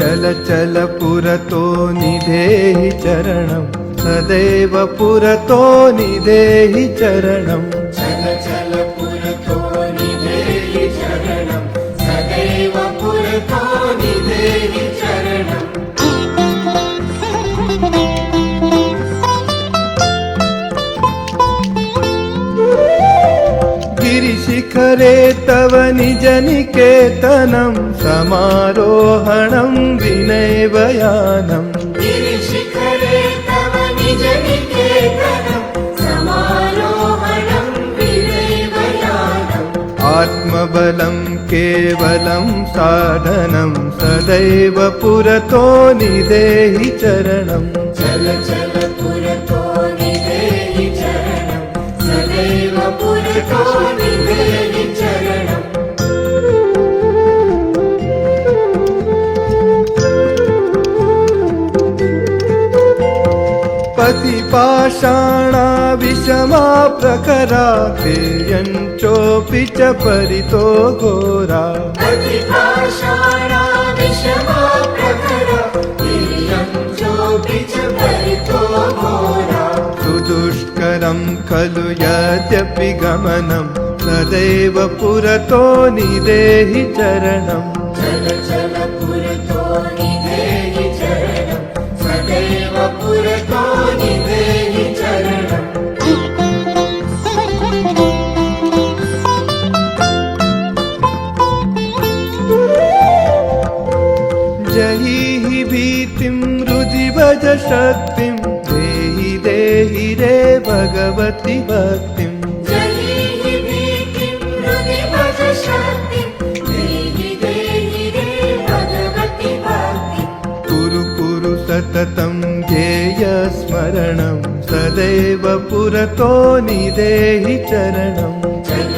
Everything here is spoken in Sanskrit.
चल चल पुरतो निधेहि चरणं सदैव पुरतो निधेहि चरणं चल चल पुरतो निधेहि चरणं सदैव पुरतो निधेहि चरणं गिरिशिखरे तव निज निकेतनं समारोहणं विनयवयानं गिरिशिखरे तव निज निकेतनं समारोहणं विनयवयानम् आत्मबलं केवलं साधनं सदैव पुरतो निधेहि चरणं चल चल पुरतो निधेहि चरणं सदैव पुरतो निधेहि चरणम् पतिपाषाणा विषमा प्रखरा क्रियञ्चोऽपि च परितो घोरा अतिपाषाणा विषमा प्रखरा वीर्यं चोऽपि च परितो घोरा सुदुष्करं खलु यद्यपि गमनं सदैव पुरतो निधेहि चरणं चल चल पुरतो निधेहि चरणं सदैव पुरतो निधेहि चरणम् जहि भीतिं हृदि भज शक्तिं देहि देहि रे भगवति भक्तिं जहि भीतिं हृदि भज शक्तिं देहि देहि रे भगवति भक्तिं कुरु कुरु सततं ध्येय स्मरणं सदैव पुरतो निधेहि चरणं चल